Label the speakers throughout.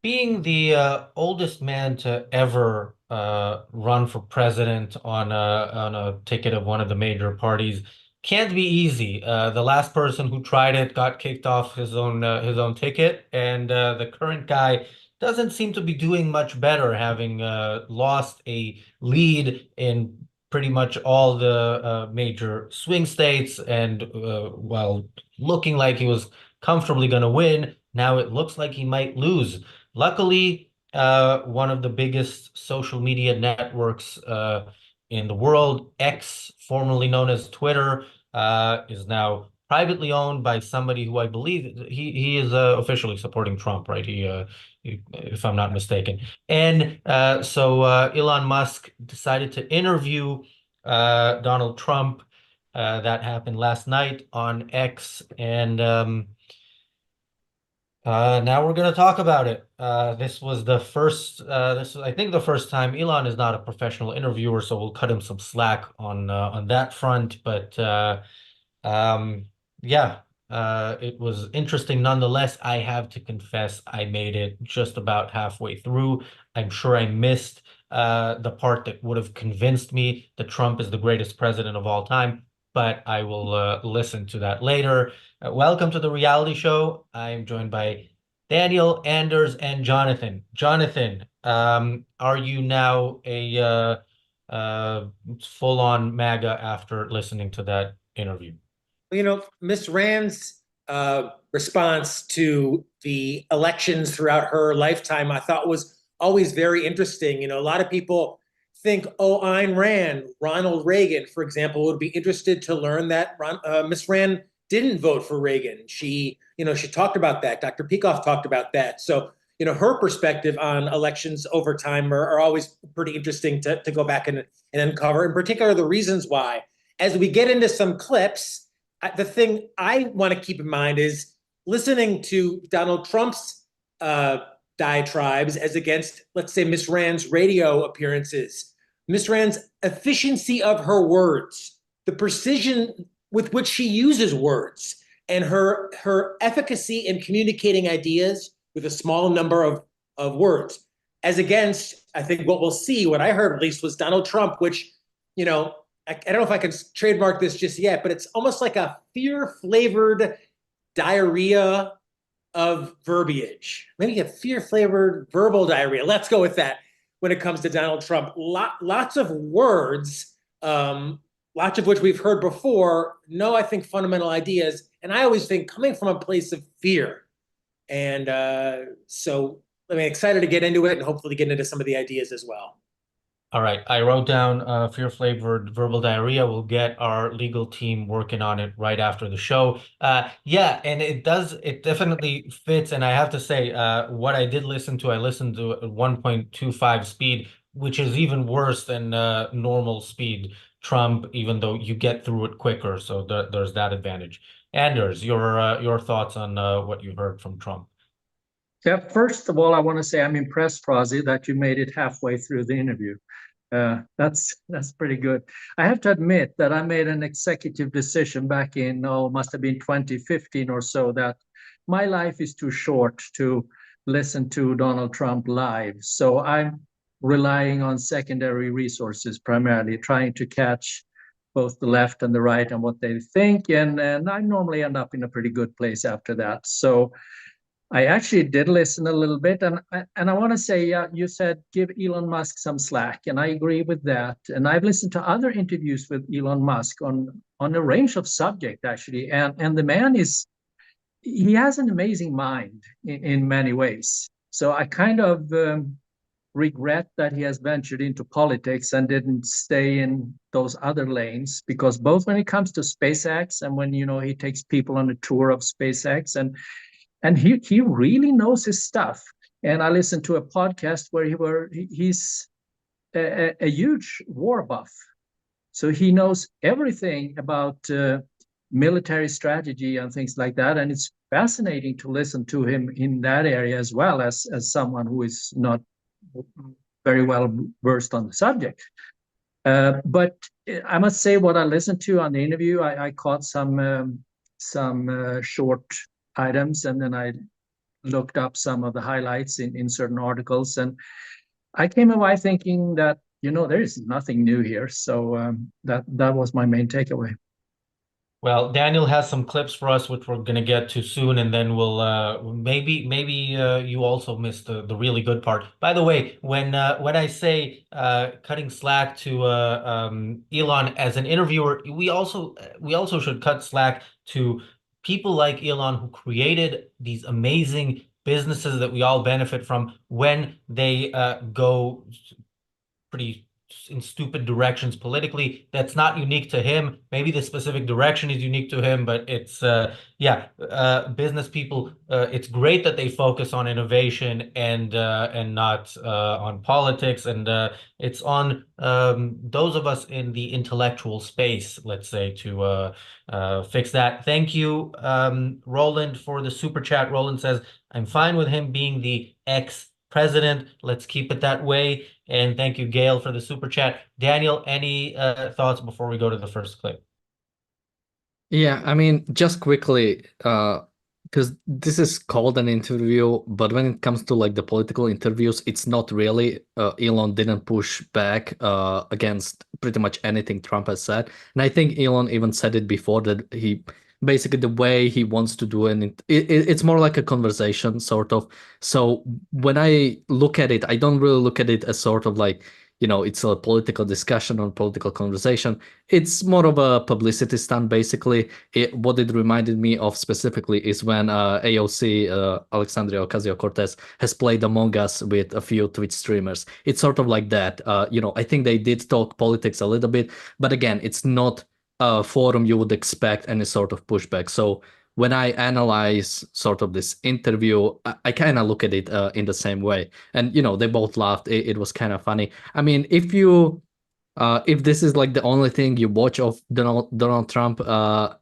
Speaker 1: Being the oldest man to ever run for president on a ticket of one of the major parties can't be easy. The last person who tried it got kicked off his own ticket, and the current guy doesn't seem to be doing much better, having lost a lead in pretty much all the major swing states, and while looking like he was comfortably going to win, now it looks like he might lose. Luckily, one of the biggest social media networks in the world, X, formerly known as Twitter, is now privately owned by somebody who I believe he is officially supporting Trump, right? If I'm not mistaken. And Elon Musk decided to interview Donald Trump. That happened last night on X, and now we're going to talk about it. This was the first, this was, I think, the first time. Elon is not a professional interviewer, so we'll cut him some slack on that front. But um, yeah, it was interesting nonetheless. I have to confess, I made it just about halfway through. I'm sure I missed the part that would have convinced me that Trump is the greatest president of all time, but I will listen to that later. Welcome to the reality show. I'm joined by Daniel, Anders, and Jonathan. Jonathan, are you now a full-on MAGA after listening to that interview?
Speaker 2: Miss Rand's response to the elections throughout her lifetime, I thought was always very interesting. A lot of people think, oh, Ayn Rand, Ronald Reagan, for example, would be interested to learn that Miss Rand didn't vote for Reagan. She talked about that. Dr. Peikoff talked about that. So, her perspective on elections over time are always pretty interesting to go back and uncover, in particular, the reasons why. As we get into some clips, the thing I want to keep in mind is listening to Donald Trump's diatribes as against, let's say, Miss Rand's radio appearances, Miss Rand's efficiency of her words, the precision with which she uses words, and her efficacy in communicating ideas with a small number of words, as against, I think what we'll see, what I heard at least, was Donald Trump, which, I don't know if I can trademark this just yet, but it's almost like a fear-flavored diarrhea of verbiage. Maybe a fear-flavored verbal diarrhea. Let's go with that when it comes to Donald Trump. Lots of words, lots of which we've heard before. No, I think fundamental ideas. And I always think coming from a place of fear. And so I'm excited to get into it and hopefully get into some of the ideas as well.
Speaker 1: All right, I wrote down fear-flavored verbal diarrhea. We'll get our legal team working on it right after the show. Yeah, and it definitely fits. And I have to say, what I did listen to, I listened to at 1.25 speed, which is even worse than normal speed Trump, even though you get through it quicker. So there's that advantage. Anders, your thoughts on what you heard from Trump?
Speaker 3: Yeah, first of all, I want to say I'm impressed, Frazee, that you made it halfway through the interview. That's pretty good. I have to admit that I made an executive decision back in, oh, must have been 2015 or so, that my life is too short to listen to Donald Trump live. So I'm relying on secondary resources, primarily trying to catch both the left and the right and what they think. And I normally end up in a pretty good place after that. So I actually did listen a little bit, and I want to say, you said give Elon Musk some slack, and I agree with that. And I've listened to other interviews with Elon Musk on a range of subjects actually, and the man he has an amazing mind in many ways. So I kind of regret that he has ventured into politics and didn't stay in those other lanes, because both when it comes to SpaceX and when he takes people on a tour of SpaceX, and he really knows his stuff. And I listened to a podcast where he's a huge war buff, so he knows everything about military strategy and things like that. And it's fascinating to listen to him in that area as well, as someone who is not very well versed on the subject. But I must say, what I listened to on the interview, I caught some short items, and then I looked up some of the highlights in certain articles, and I came away thinking that, there is nothing new here. So that was my main takeaway.
Speaker 1: Well, Daniel has some clips for us, which we're gonna get to soon, and then we'll maybe you also missed the really good part. By the way, when I say cutting slack to Elon as an interviewer, we also should cut slack to people like Elon who created these amazing businesses that we all benefit from when they go pretty in stupid directions politically. That's not unique to him. Maybe the specific direction is unique to him, but it's business people. It's great that they focus on innovation and not on politics. And it's on those of us in the intellectual space, let's say, to fix that. Thank you, Roland, for the super chat. Roland says, "I'm fine with him being the ex-president. Let's keep it that way." And thank you, Gail, for the super chat. Daniel, any thoughts before we go to the first clip?
Speaker 4: Yeah, I mean, just quickly, because this is called an interview, but when it comes to like the political interviews, it's not really. Elon didn't push back against pretty much anything Trump has said, and I think Elon even said it before that he basically the way he wants to do it's more like a conversation sort of. So when I look at it, I don't really look at it as sort of like, it's a political discussion or political conversation. It's more of a publicity stunt, basically. What it reminded me of specifically is when AOC, Alexandria Ocasio-Cortez, has played Among Us with a few Twitch streamers. It's sort of like that. I think they did talk politics a little bit, but again, it's not a forum you would expect any sort of pushback. So when I analyze sort of this interview, I kind of look at it in the same way. And, they both laughed. It was kind of funny. I mean, if this is like the only thing you watch of Donald Trump, I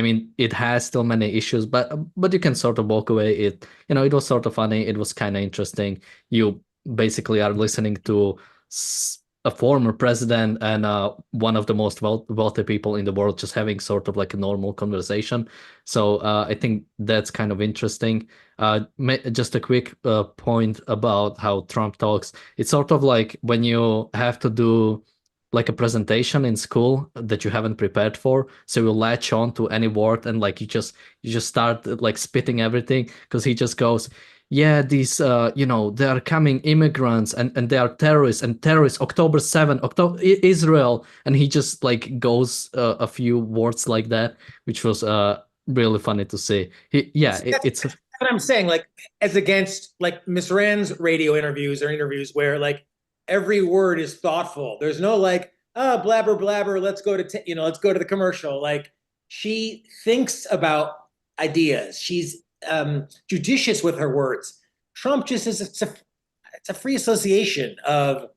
Speaker 4: mean, it has still many issues, but you can sort of walk away. It was sort of funny. It was kind of interesting. You basically are listening to a former president and one of the most wealthy people in the world just having sort of like a normal conversation. So I think that's kind of interesting. Just a quick point about how Trump talks. It's sort of like when you have to do like a presentation in school that you haven't prepared for, so you latch on to any word and like you just start like spitting everything, because he just goes, yeah, these they are coming immigrants and they are terrorists, and terrorists, October 7, Israel, and he just like goes a few words like that, which was really funny to see. It's
Speaker 2: what I'm saying, like, as against like Miss Rand's radio interviews or interviews where like every word is thoughtful. There's no like, oh, blabber blabber, let's go to let's go to the commercial. Like, she thinks about ideas. She's judicious with her words. Trump just is it's a free association of,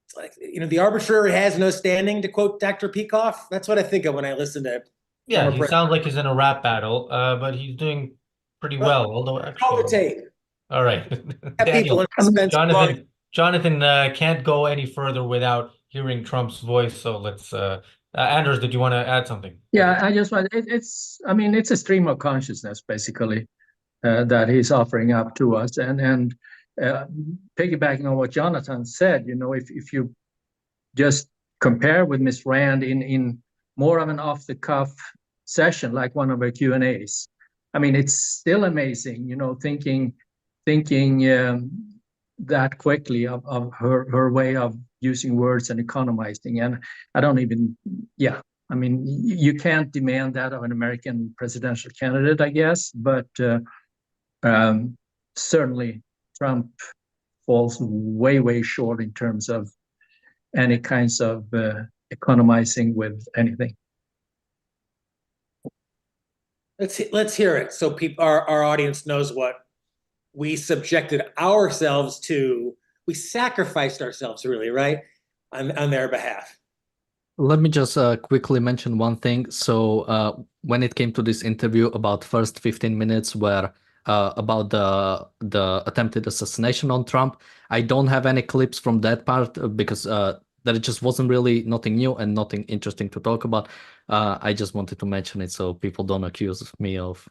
Speaker 2: it's like, the arbitrary has no standing, to quote Dr. Peikoff. That's what I think of when I listen to
Speaker 1: Yeah, he sounds like he's in a rap battle, but he's doing pretty well. Although
Speaker 2: call the
Speaker 1: actually,
Speaker 2: tape.
Speaker 1: all right,
Speaker 2: People
Speaker 1: Daniel, Jonathan can't go any further without hearing Trump's voice. So let's. Anders, did you want to add something?
Speaker 3: Yeah, I just want it's a stream of consciousness basically that he's offering up to us, and piggybacking on what Jonathan said, if you just compare with Miss Rand in more of an off-the-cuff session, like one of her Q&As, I mean, it's still amazing, thinking that quickly of her way of using words and economizing. And I don't even, I mean, you can't demand that of an American presidential candidate, I guess, but certainly Trump falls way, way short in terms of any kinds of economizing with anything.
Speaker 2: Let's hear it, so our audience knows what we subjected ourselves to. We sacrificed ourselves, really, right, on their behalf.
Speaker 4: Let me just quickly mention one thing. So when it came to this interview, about first 15 minutes were about the attempted assassination on Trump. I don't have any clips from that part because that it just wasn't really nothing new and nothing interesting to talk about. I just wanted to mention it so people don't accuse me of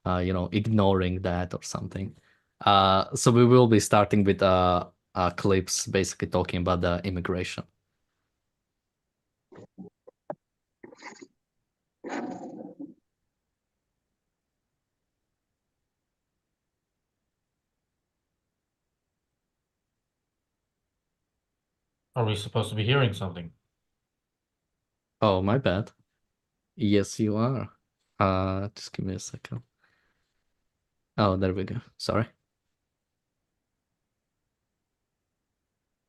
Speaker 4: ignoring that or something. So we will be starting with clips basically talking about the immigration.
Speaker 1: Are we supposed to be hearing something?
Speaker 4: Oh, my bad. Yes, you are. Just give me a second. Oh, there we go. Sorry.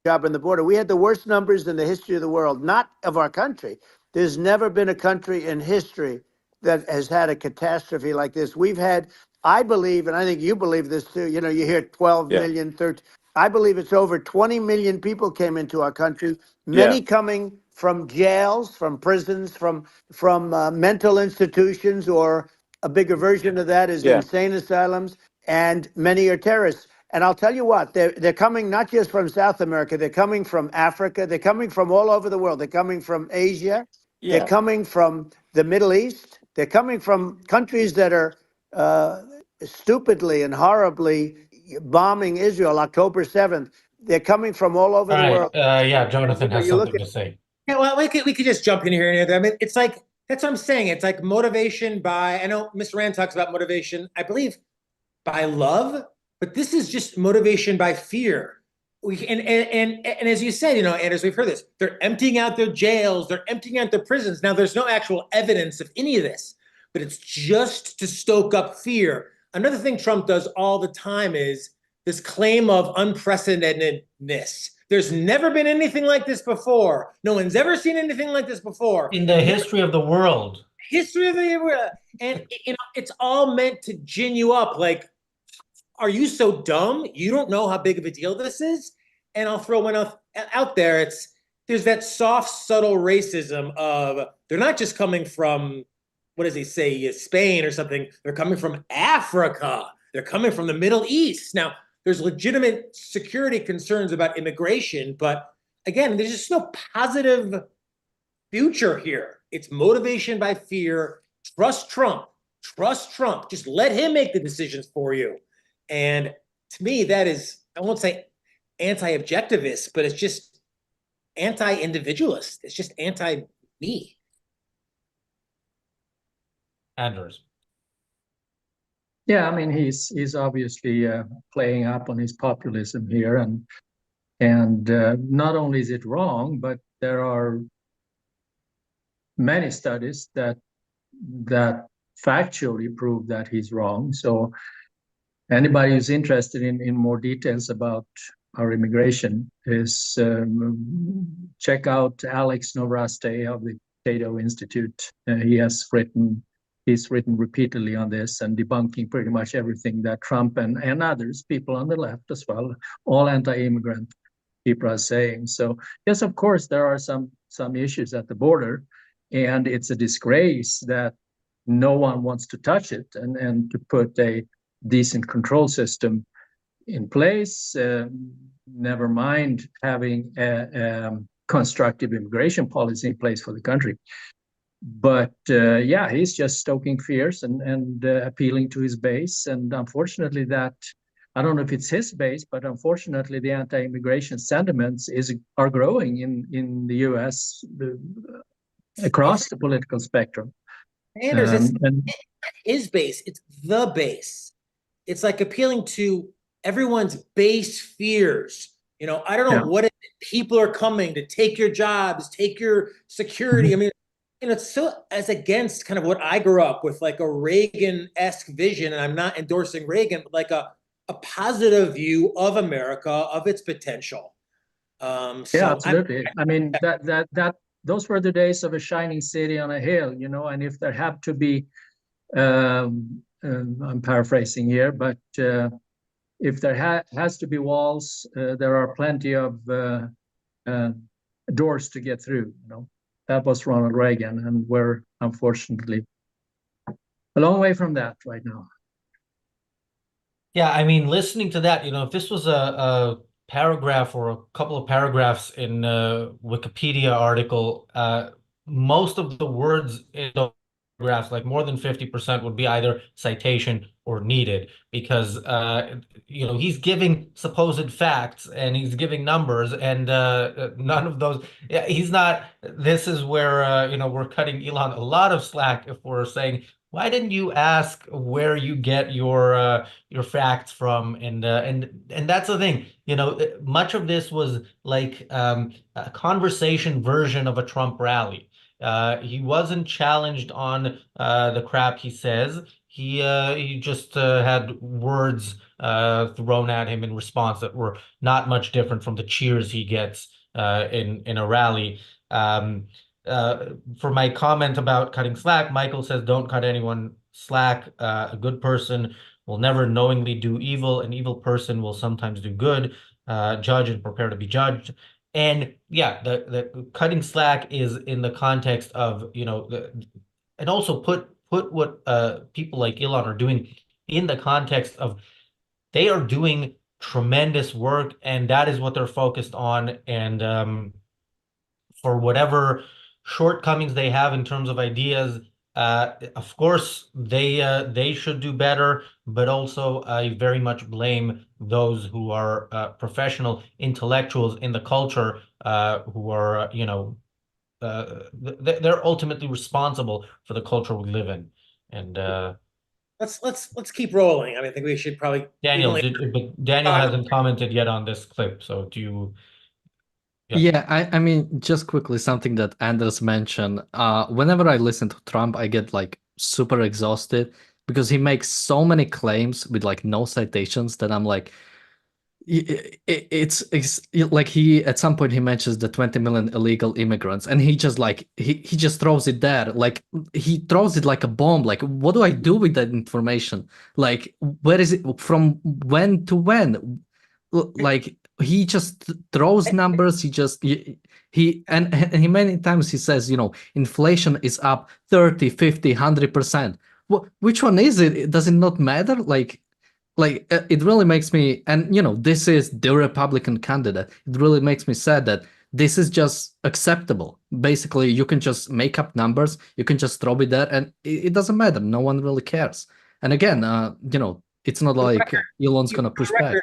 Speaker 5: Job on the border. We had the worst numbers in the history of the world, not of our country. There's never been a country in history that has had a catastrophe like this. We've had, I believe, and I think you believe this too, you hear 12 million, 13. I believe it's over 20 million people came into our country, many coming from jails, from prisons, from mental institutions, or a bigger version of that is insane asylums, and many are terrorists. And I'll tell you what, they're coming not just from South America, they're coming from Africa, they're coming from all over the world. They're coming from Asia, they're coming from the Middle East, they're coming from countries that are stupidly and horribly bombing Israel October 7th. They're coming from all over the world.
Speaker 1: Yeah, Jonathan has
Speaker 5: you look
Speaker 1: something to say.
Speaker 2: Yeah, well, we could just jump in here and there. I mean, it's like, that's what I'm saying. It's like motivation by, I know Mr. Rand talks about motivation, I believe, by love, but this is just motivation by fear. And as you said, Anders, we've heard this. They're emptying out their jails, they're emptying out their prisons. Now, there's no actual evidence of any of this, but it's just to stoke up fear. Another thing Trump does all the time is this claim of unprecedentedness. There's never been anything like this before. No one's ever seen anything like this before.
Speaker 1: In the history of the world.
Speaker 2: History of the world. And it's all meant to gin you up. Like, are you so dumb? You don't know how big of a deal this is? And I'll throw one out there. There's that soft, subtle racism of, they're not just coming from, what does he say, Spain or something. They're coming from Africa. They're coming from the Middle East. Now, there's legitimate security concerns about immigration, but again, there's just no positive future here. It's motivation by fear. Trust Trump. Trust Trump. Just let him make the decisions for you. And to me, that is, I won't say anti-objectivist, but it's just anti-individualist. It's just anti-me.
Speaker 1: Anders.
Speaker 3: Yeah, I mean, he's obviously playing up on his populism here, and not only is it wrong, but there are many studies that factually prove that he's wrong. So anybody who's interested in more details about our immigration is check out Alex Novrastay of the Cato Institute. He's written repeatedly on this and debunking pretty much everything that Trump and others, people on the left as well, all anti-immigrant people are saying. So yes, of course, there are some issues at the border, and it's a disgrace that no one wants to touch it and to put a decent control system in place, never mind having a constructive immigration policy in place for the country. But yeah, he's just stoking fears and appealing to his base. And unfortunately, I don't know if it's his base, but unfortunately, the anti-immigration sentiments are growing in the U.S. Across the political spectrum.
Speaker 2: Anders, it's his base. It's the base. It's like appealing to everyone's base fears. I don't know what people are coming to take your jobs, take your security. Mm-hmm. I mean, it's so as against kind of what I grew up with, like a Reagan-esque vision, and I'm not endorsing Reagan, but like a positive view of America, of its potential.
Speaker 3: Yeah, absolutely. I mean, that those were the days of a shining city on a hill, and if there have to be, I'm paraphrasing here, but if there has to be walls, there are plenty of doors to get through, That was Ronald Reagan, and we're unfortunately a long way from that right now.
Speaker 1: Yeah, I mean, listening to that, if this was a paragraph or a couple of paragraphs in a Wikipedia article, most of the words in the paragraphs, like more than 50% would be either citation or needed, because he's giving supposed facts and he's giving numbers, and none of those. Yeah, he's not. This is where we're cutting Elon a lot of slack if we're saying, why didn't you ask where you get your facts from? And that's the thing. Much of this was like a conversation version of a Trump rally. He wasn't challenged on the crap he says. He just had words thrown at him in response that were not much different from the cheers he gets in a rally. Um, for my comment about cutting slack, Michael says, don't cut anyone slack. A good person will never knowingly do evil. An evil person will sometimes do good. Judge and prepare to be judged. And yeah, the cutting slack is in the context of, and also put what people like Elon are doing in the context of, they are doing tremendous work, and that is what they're focused on. And for whatever shortcomings they have in terms of ideas, of course they should do better, but also I very much blame those who are professional intellectuals in the culture who are they're ultimately responsible for the culture we live in. And
Speaker 2: Let's keep rolling. I mean, I think we should probably
Speaker 1: Daniel,
Speaker 2: even
Speaker 1: but Daniel hasn't commented yet on this clip, so do you?
Speaker 4: Yeah, I mean, just quickly, something that Anders mentioned. Whenever I listen to Trump, I get like super exhausted because he makes so many claims with like no citations that I'm like, it's like he at some point he mentions the 20 million illegal immigrants, and he just like he just throws it there, like he throws it like a bomb. Like, what do I do with that information? Like, where is it from? When to when? Like, he just throws numbers. He and he many times he says, inflation is up 30, 50, 100%. Which one is it? Does it not matter? Like it really makes me, and this is the Republican candidate. It really makes me sad that this is just acceptable. Basically, you can just make up numbers, you can just throw it there, and it doesn't matter. No one really cares. And again, it's not like Elon's gonna push back.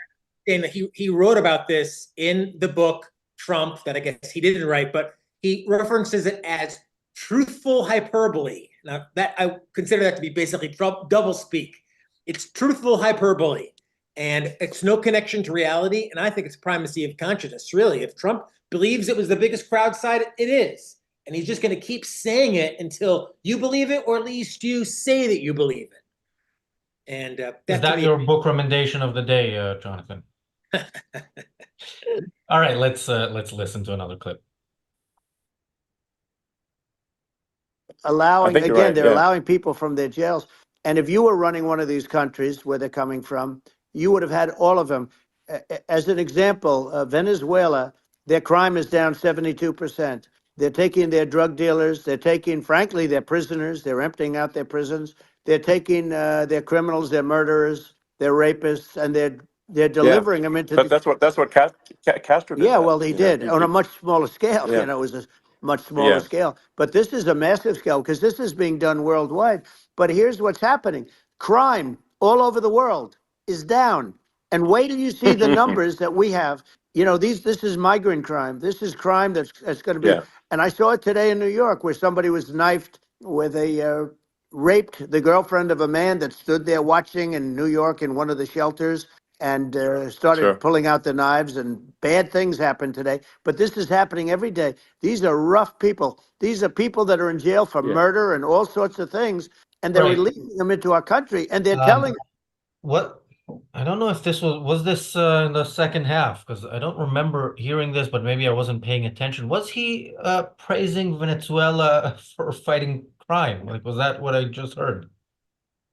Speaker 2: And he wrote about this in the book Trump, that I guess he didn't write, but he references it as truthful hyperbole. Now, that I consider that to be basically Trump double speak. It's truthful hyperbole, and it's no connection to reality. And I think it's primacy of consciousness, really. If Trump believes it was the biggest crowd side, it is. And he's just going to keep saying it until you believe it, or at least you say that you believe it. And
Speaker 1: Is that your book recommendation of the day, Jonathan? All right, let's listen to another clip.
Speaker 5: Allowing, again,
Speaker 6: right,
Speaker 5: they're
Speaker 6: yeah.
Speaker 5: allowing people from their jails. And if you were running one of these countries where they're coming from, you would have had all of them. As an example, Venezuela, their crime is down 72%. They're taking their drug dealers. They're taking, frankly, their prisoners. They're emptying out their prisons. They're taking their criminals, their murderers, their rapists, and they're delivering them into.
Speaker 6: That's what Castro did.
Speaker 5: Yeah, well, he did on a much smaller scale.
Speaker 6: Yeah.
Speaker 5: It was a much smaller scale. But this is a massive scale because this is being done worldwide. But here's what's happening. Crime all over the world is down. And wait till you see the numbers that we have. This is migrant crime. This is crime that's going to be.
Speaker 6: Yeah.
Speaker 5: And I saw it today in New York where somebody was knifed with raped the girlfriend of a man that stood there watching in New York in one of the shelters, and started pulling out the knives, and bad things happen today. But this is happening every day. These are rough people. These are people that are in jail for murder and all sorts of things, and they're releasing them into our country, and they're telling.
Speaker 1: What? I don't know if this was this in the second half, because I don't remember hearing this, but maybe I wasn't paying attention. Was he praising Venezuela for fighting crime? Like, was that what I just heard?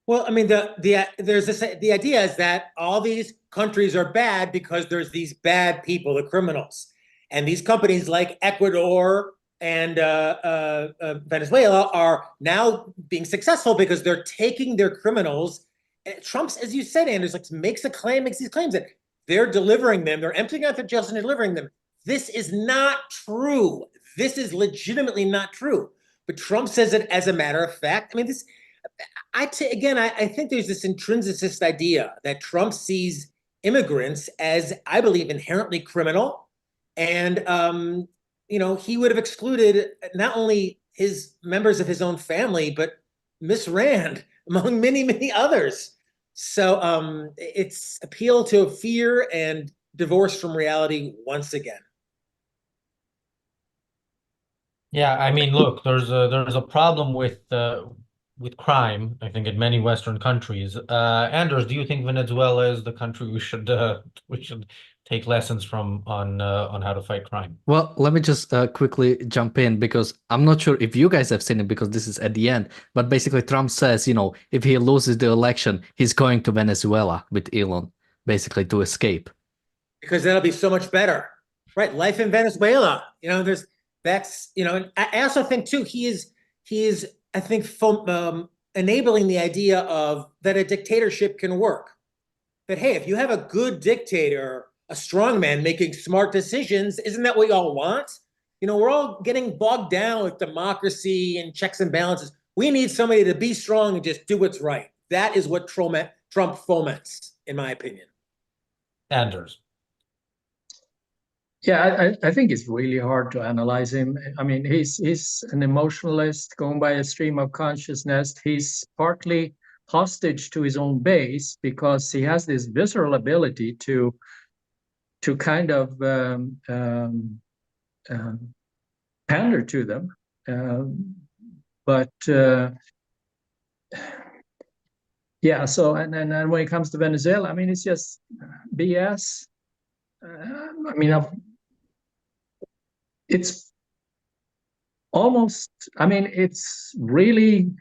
Speaker 2: Well, I mean, the idea is that all these countries are bad because there's these bad people, the criminals, and these companies like Ecuador and Venezuela are now being successful because they're taking their criminals. And Trump's, as you said, Anders, like makes these claims that they're delivering them, they're emptying out the jails and delivering them. This is not true. This is legitimately not true. but Trump says it as a matter of fact. I mean, I think there's this intrinsicist idea that Trump sees immigrants as, I believe, inherently criminal. And, he would have excluded not only his members of his own family, but Miss Rand, among many, many others. So it's appeal to fear and divorce from reality once again.
Speaker 1: Yeah, I mean, look, there's a problem with crime, I think, in many Western countries. Anders, do you think Venezuela is the country we should take lessons from on how to fight crime?
Speaker 4: Well, let me just quickly jump in because I'm not sure if you guys have seen it because this is at the end. But basically, Trump says, if he loses the election, he's going to Venezuela with Elon, basically to escape.
Speaker 2: Because that'll be so much better, right? Life in Venezuela, and I also think too he is I think enabling the idea of that a dictatorship can work. That hey, if you have a good dictator, a strong man making smart decisions, isn't that what we all want? We're all getting bogged down with democracy and checks and balances. We need somebody to be strong and just do what's right. That is what Trump foments, in my opinion.
Speaker 1: Anders.
Speaker 3: Yeah, I think it's really hard to analyze him. I mean, he's an emotionalist going by a stream of consciousness. He's partly hostage to his own base because he has this visceral ability to kind of pander to them. But yeah, so and when it comes to Venezuela, I mean, it's just BS. I mean, it's almost, I mean, it's really,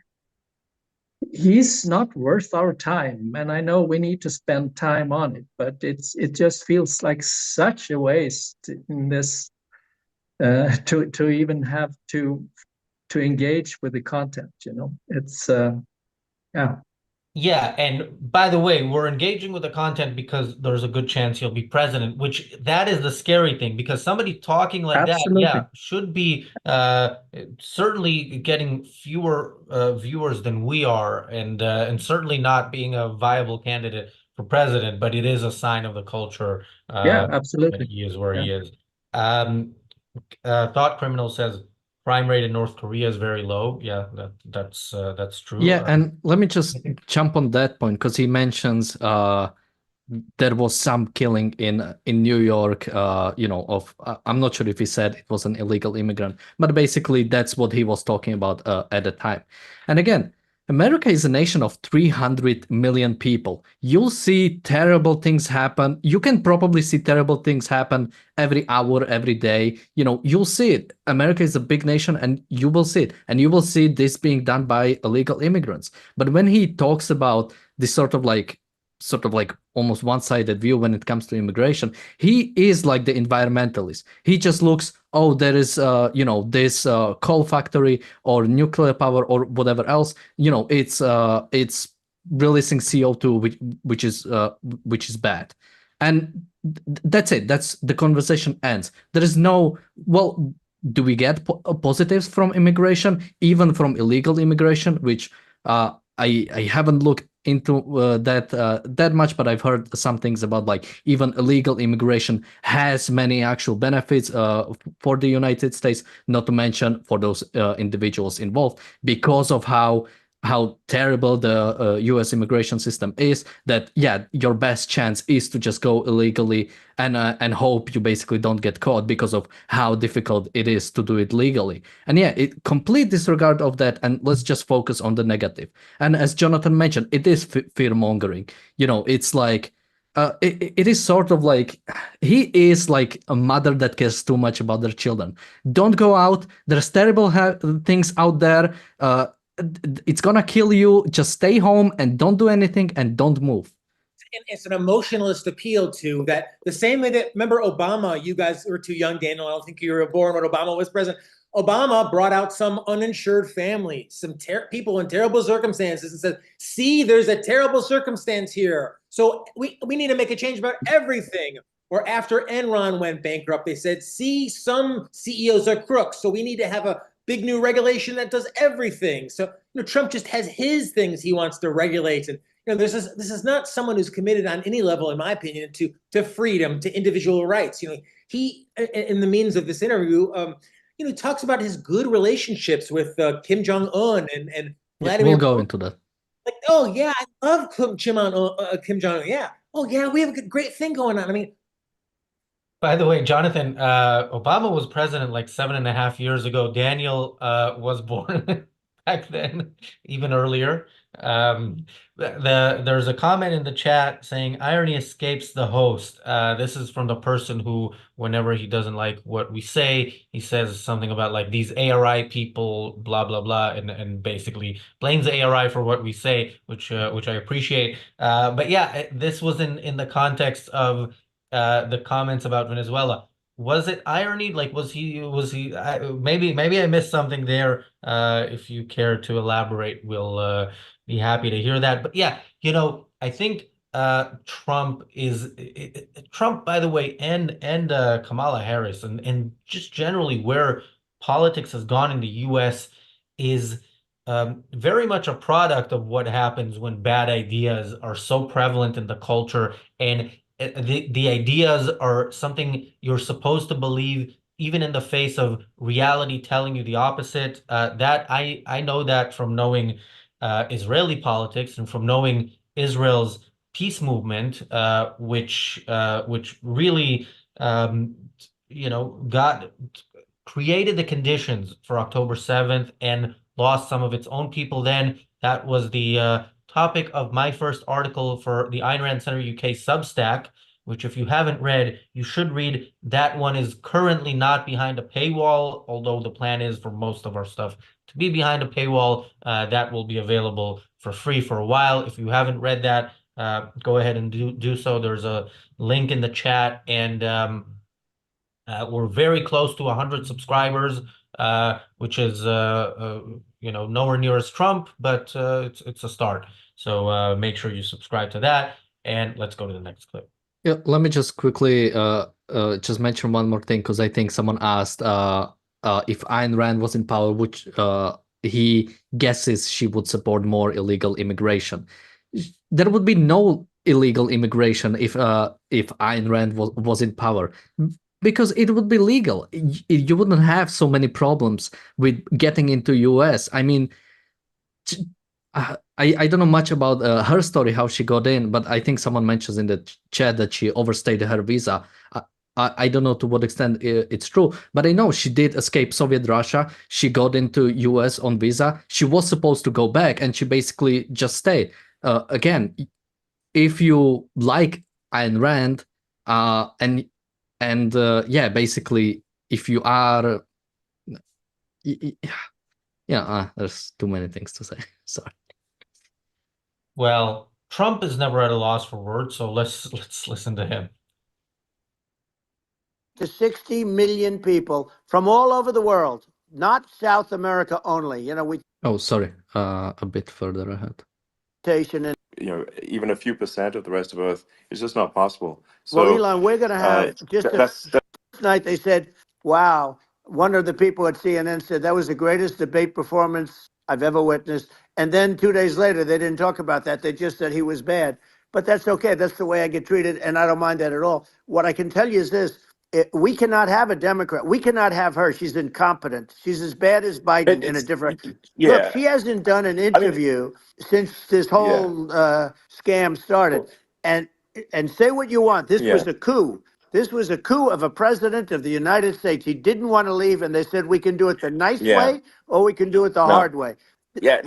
Speaker 3: he's not worth our time. And I know we need to spend time on it, but it just feels like such a waste in this to even have to engage with the content, it's yeah.
Speaker 1: Yeah, and by the way, we're engaging with the content because there's a good chance he'll be president, which that is the scary thing because somebody talking like that,
Speaker 3: Absolutely.
Speaker 1: yeah, should be certainly getting fewer viewers than we are, and certainly not being a viable candidate for president, but it is a sign of the culture
Speaker 3: Yeah,
Speaker 1: that
Speaker 3: absolutely.
Speaker 1: he is where
Speaker 3: Yeah.
Speaker 1: he is. Um, Thought Criminal says crime rate in North Korea is very low. Yeah, that's true.
Speaker 4: Yeah, and let me just jump on that point because he mentions there was some killing in New York, of I'm not sure if he said it was an illegal immigrant, but basically that's what he was talking about at the time. And again, America is a nation of 300 million people. You'll see terrible things happen. You can probably see terrible things happen every hour, every day. You'll see it. America is a big nation and you will see it. And you will see this being done by illegal immigrants. But when he talks about this sort of like almost one-sided view when it comes to immigration, he is like the environmentalist. He just looks, oh, there is this coal factory or nuclear power or whatever else, it's releasing CO2, which is bad, and that's it. That's the conversation ends. There is no, well, do we get positives from immigration, even from illegal immigration, which I haven't looked into that much, but I've heard some things about like even illegal immigration has many actual benefits for the United States, not to mention for those individuals involved because of how terrible the US immigration system is, that yeah, your best chance is to just go illegally and hope you basically don't get caught because of how difficult it is to do it legally. And yeah, it complete disregard of that, and let's just focus on the negative. And as Jonathan mentioned, it is fear mongering. It's like it is sort of like he is like a mother that cares too much about their children. Don't go out. There's terrible things out there. It's gonna kill you. Just stay home and don't do anything and don't move.
Speaker 2: It's an emotionalist appeal to that, the same way that, remember Obama, you guys were too young, Daniel, I don't think you were born when Obama was president. Obama brought out some uninsured family, some people in terrible circumstances, and said, see, there's a terrible circumstance here. So we need to make a change about everything. Or after Enron went bankrupt, they said, see, some CEOs are crooks. So we need to have a big new regulation that does everything. So Trump just has his things he wants to regulate, and this is not someone who's committed on any level, in my opinion, to freedom, to individual rights. He, in the means of this interview, talks about his good relationships with Kim Jong Un and
Speaker 4: Yeah,
Speaker 2: Vladimir
Speaker 4: we'll go
Speaker 2: Putin.
Speaker 4: into that.
Speaker 2: Like, oh yeah, I love Kim Jong Un. Yeah. Oh yeah, we have a great thing going on. I mean,
Speaker 1: By the way, Jonathan, Obama was president like 7.5 years ago. Daniel was born back then, even earlier. There's a comment in the chat saying irony escapes the host. This is from the person who, whenever he doesn't like what we say, he says something about like these ARI people, blah blah blah, and basically blames ARI for what we say, which I appreciate. But yeah, this was in the context of the comments about Venezuela. Was it irony? Like, maybe I missed something there. If you care to elaborate, we'll be happy to hear that. But yeah, I think Trump, by the way, and Kamala Harris, and just generally where politics has gone in the US is very much a product of what happens when bad ideas are so prevalent in the culture, and the ideas are something you're supposed to believe even in the face of reality telling you the opposite. That I know that from knowing Israeli politics and from knowing Israel's peace movement, which really got created the conditions for October 7th and lost some of its own people then. That was the topic of my first article for the Ayn Rand Center UK Substack, which if you haven't read, you should read. That one is currently not behind a paywall, although the plan is for most of our stuff to be behind a paywall. That will be available for free for a while. If you haven't read that, go ahead and do so. There's a link in the chat, and we're very close to 100 subscribers, which is nowhere near as Trump, but it's a start. So make sure you subscribe to that, and let's go to the next clip.
Speaker 4: Yeah, let me just quickly just mention one more thing, because I think someone asked if Ayn Rand was in power, which he guesses she would support more illegal immigration. There would be no illegal immigration if Ayn Rand was in power, because it would be legal. You wouldn't have so many problems with getting into US. I mean, I don't know much about her story, how she got in, but I think someone mentions in the chat that she overstayed her visa. I don't know to what extent it's true, but I know she did escape Soviet Russia. She got into US on visa. She was supposed to go back, and she basically just stayed. Again, if you like Ayn Rand, and yeah, basically, if you are, yeah, there's too many things to say. Sorry.
Speaker 1: Well, Trump is never at a loss for words, so let's listen to him.
Speaker 5: To 60 million people from all over the world, not South America only.
Speaker 4: Oh, sorry, a bit further ahead.
Speaker 5: And
Speaker 6: even a few percent of the rest of Earth is just not possible.
Speaker 5: well,
Speaker 6: So
Speaker 5: Elon, we're going to have
Speaker 6: that's
Speaker 5: night. They said, "Wow." One of the people at CNN said that was the greatest debate performance I've ever witnessed. And then 2 days later, they didn't talk about that. They just said he was bad. But that's okay. That's the way I get treated, and I don't mind that at all. What I can tell you is this. We cannot have a Democrat. We cannot have her. She's incompetent. She's as bad as Biden in a different.
Speaker 6: yeah.
Speaker 5: Look, she hasn't done an interview since this whole scam started. And say what you want. This was a coup. This was a coup of a president of the United States. He didn't want to leave, and they said we can do it the nice way or we can do it the hard way.
Speaker 6: Yeah,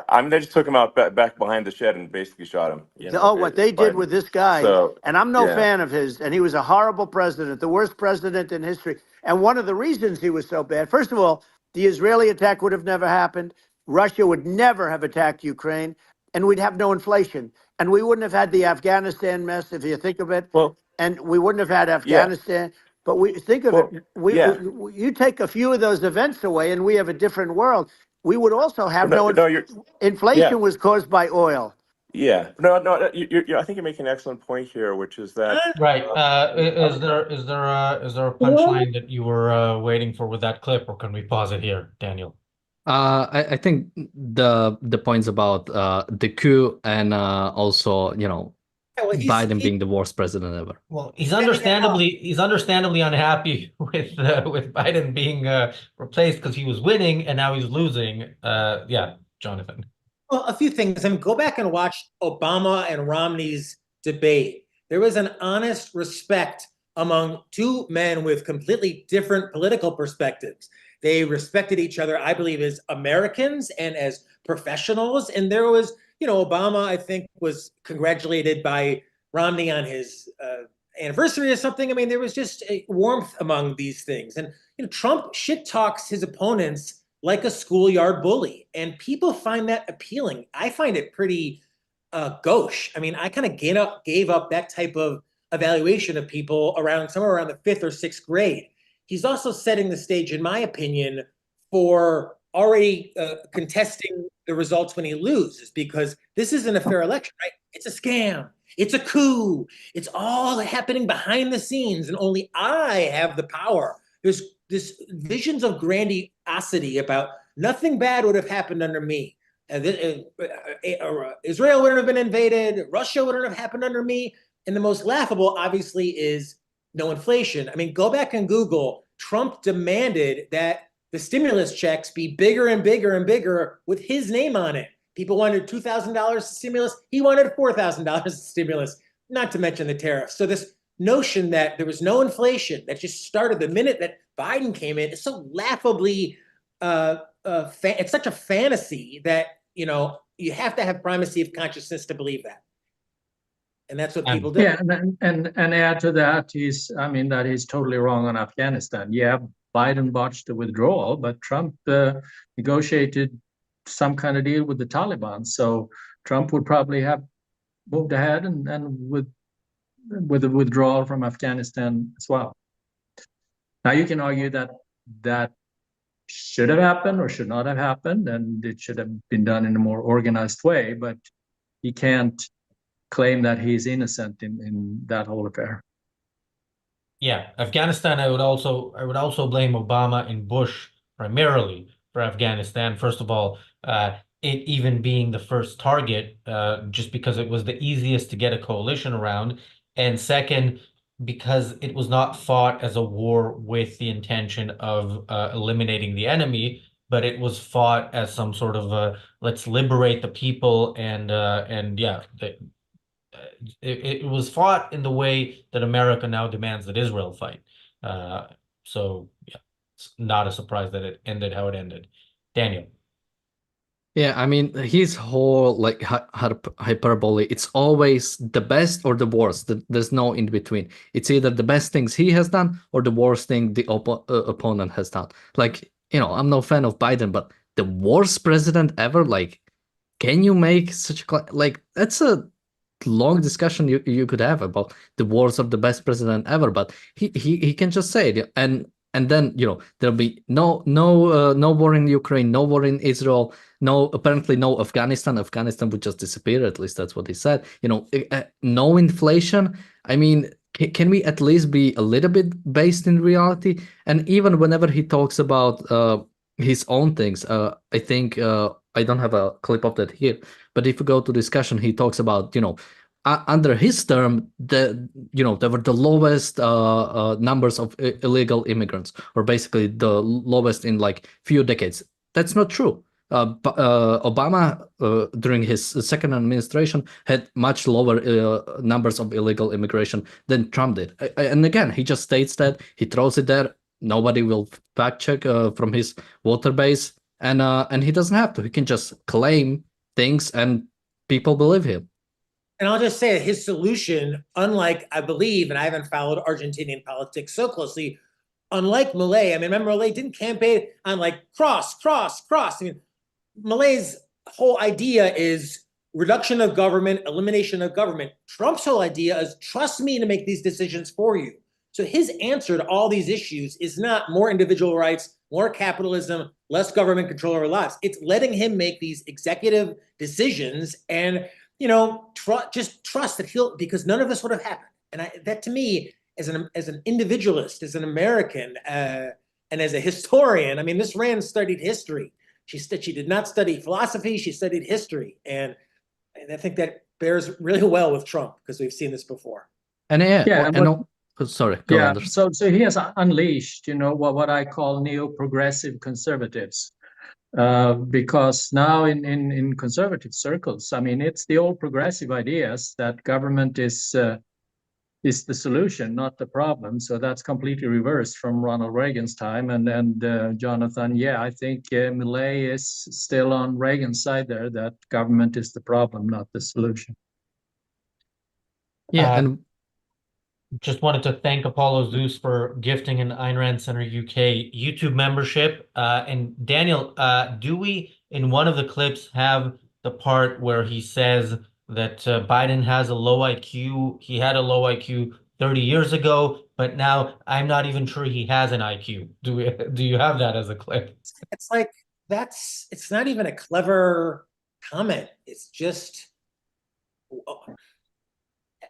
Speaker 6: I mean, they just took him out back behind the shed and basically shot him.
Speaker 5: What they did with this guy, and I'm no fan of his, and he was a horrible president, the worst president in history. And one of the reasons he was so bad, first of all, the Israeli attack would have never happened. Russia would never have attacked Ukraine, and we'd have no inflation. And we wouldn't have had the Afghanistan mess, if you think of it.
Speaker 6: Well,
Speaker 5: and we wouldn't have had Afghanistan. But we think of it, you take a few of those events away, and we have a different world. We would also have inflation was caused by oil.
Speaker 6: Yeah, no. I think you're making an excellent point here, which is that
Speaker 1: Right.
Speaker 6: uh,
Speaker 1: Is there a punchline that you were waiting for with that clip, or can we pause it here, Daniel?
Speaker 4: I think the points about the coup and also,
Speaker 2: Yeah, well,
Speaker 4: Biden being the worst president ever.
Speaker 1: Well, he's understandably unhappy with Biden being replaced because he was winning and now he's losing. Yeah, Jonathan.
Speaker 2: well, a few things. I mean, go back and watch Obama and Romney's debate. There was an honest respect among two men with completely different political perspectives. They respected each other, I believe, as Americans and as professionals. And there was, Obama, I think, was congratulated by Romney on his anniversary or something. I mean, there was just a warmth among these things. And Trump shit talks his opponents like a schoolyard bully, and people find that appealing. I find it pretty gauche. I mean, I kind of gave up that type of evaluation of people somewhere around the fifth or sixth grade. He's also setting the stage, in my opinion, for already contesting the results when he loses, because this isn't a fair election, right? It's a scam. It's a coup. It's all happening behind the scenes, and only I have the power. There's this visions of grandiosity about nothing bad would have happened under me. Israel wouldn't have been invaded. Russia wouldn't have happened under me. And the most laughable, obviously, is no inflation. I mean, go back and Google. Trump demanded that the stimulus checks be bigger and bigger and bigger with his name on it. People wanted $2,000 stimulus. He wanted $4,000 stimulus, not to mention the tariffs. So this notion that there was no inflation that just started the minute that Biden came in is so laughably, it's such a fantasy that, you have to have primacy of consciousness to believe that. And that's what people do.
Speaker 3: Yeah, and add to that, he's totally wrong on Afghanistan. Yeah, Biden botched the withdrawal, but Trump negotiated some kind of deal with the Taliban. So Trump would probably have moved ahead and with the withdrawal from Afghanistan as well. Now you can argue that should have happened or should not have happened, and it should have been done in a more organized way, but he can't claim that he's innocent in that whole affair.
Speaker 1: Yeah, Afghanistan, I would also blame Obama and Bush primarily for Afghanistan. First of all, it even being the first target, just because it was the easiest to get a coalition around. And second, because it was not fought as a war with the intention of eliminating the enemy, but it was fought as some sort of let's liberate the people and yeah, it was fought in the way that America now demands that Israel fight. So yeah, it's not a surprise that it ended how it ended. Daniel.
Speaker 4: Yeah, I mean, his whole like hyperbole, it's always the best or the worst. There's no in between. It's either the best things he has done or the worst thing the opponent has done. Like, I'm no fan of Biden, but the worst president ever, like, can you make such a, like, that's a long discussion you could have about the worst of the best president ever, but he can just say it, and then there'll be no war in Ukraine, no war in Israel, apparently no Afghanistan. Afghanistan would just disappear. At least that's what he said. No inflation. I mean, can we at least be a little bit based in reality? And even whenever he talks about his own things, I think I don't have a clip of that here, but if you go to discussion, he talks about under his term, there were the lowest numbers of illegal immigrants, or basically the lowest in like few decades. That's not true. Obama, during his second administration, had much lower numbers of illegal immigration than Trump did. And again, he just states that, he throws it there. Nobody will fact check from his voter base, and he doesn't have to. He can just claim things, and people believe him.
Speaker 2: And I'll just say his solution, unlike, I believe, and I haven't followed Argentinian politics so closely, unlike Milei, I mean, remember Milei didn't campaign on like cross. I mean, Milei's whole idea is reduction of government, elimination of government. Trump's whole idea is trust me to make these decisions for you. So his answer to all these issues is not more individual rights, more capitalism, less government control over lives. It's letting him make these executive decisions. And just trust that because none of this would have happened. And that to me, as an individualist, as an American, and as a historian, I mean, Miss Rand studied history. She did not study philosophy. She studied history, and I think that bears really well with Trump because we've seen this before.
Speaker 4: And
Speaker 3: Yeah, and
Speaker 4: sorry, go
Speaker 3: yeah,
Speaker 4: Anders.
Speaker 3: so he has unleashed, what I call neo-progressive conservatives. Because now in conservative circles, I mean, it's the old progressive ideas that government is the solution, not the problem. So that's completely reversed from Ronald Reagan's time. And Jonathan, yeah, I think Millet is still on Reagan's side there, that government is the problem, not the solution.
Speaker 4: Yeah, and
Speaker 1: just wanted to thank Apollo Zeus for gifting an Ayn Rand Center UK YouTube membership. And Daniel, do we, in one of the clips, have the part where he says that Biden has a low IQ? He had a low IQ 30 years ago, but now I'm not even sure he has an IQ. Do you have that as a clip?
Speaker 2: It's like, it's not even a clever comment. It's just,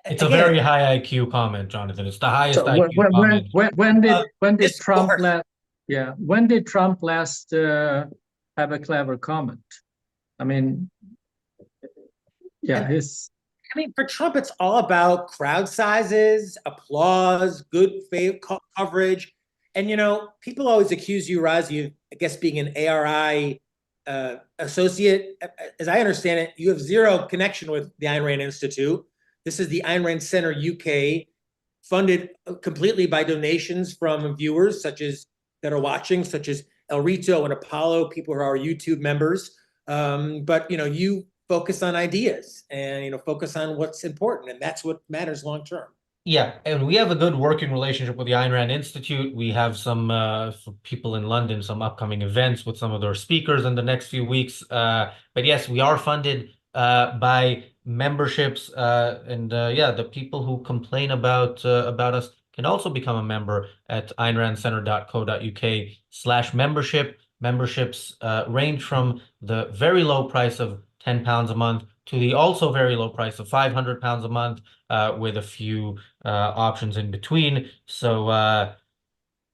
Speaker 1: It's a very high IQ comment, Jonathan. It's the highest
Speaker 3: So
Speaker 1: IQ comment.
Speaker 3: when did Trump
Speaker 2: discourse.
Speaker 3: last? Yeah, when did Trump last have a clever comment? I mean, yeah,
Speaker 2: for Trump, it's all about crowd sizes, applause, good coverage. And, people always accuse you, Razi, of, I guess, being an ARI associate. As I understand it, you have zero connection with the Ayn Rand Institute. This is the Ayn Rand Center UK, funded completely by donations from viewers that are watching, such as El Rito and Apollo, people who are our YouTube members. But, you focus on ideas and, focus on what's important. And that's what matters long term.
Speaker 1: Yeah, and we have a good working relationship with the Ayn Rand Institute. We have some for people in London, some upcoming events with some of their speakers in the next few weeks. But yes, we are funded by memberships, and yeah, the people who complain about us can also become a member at aynrandcenter.co.uk/membership. Memberships range from the very low price of £10 a month to the also very low price of £500 a month, with a few options in between. So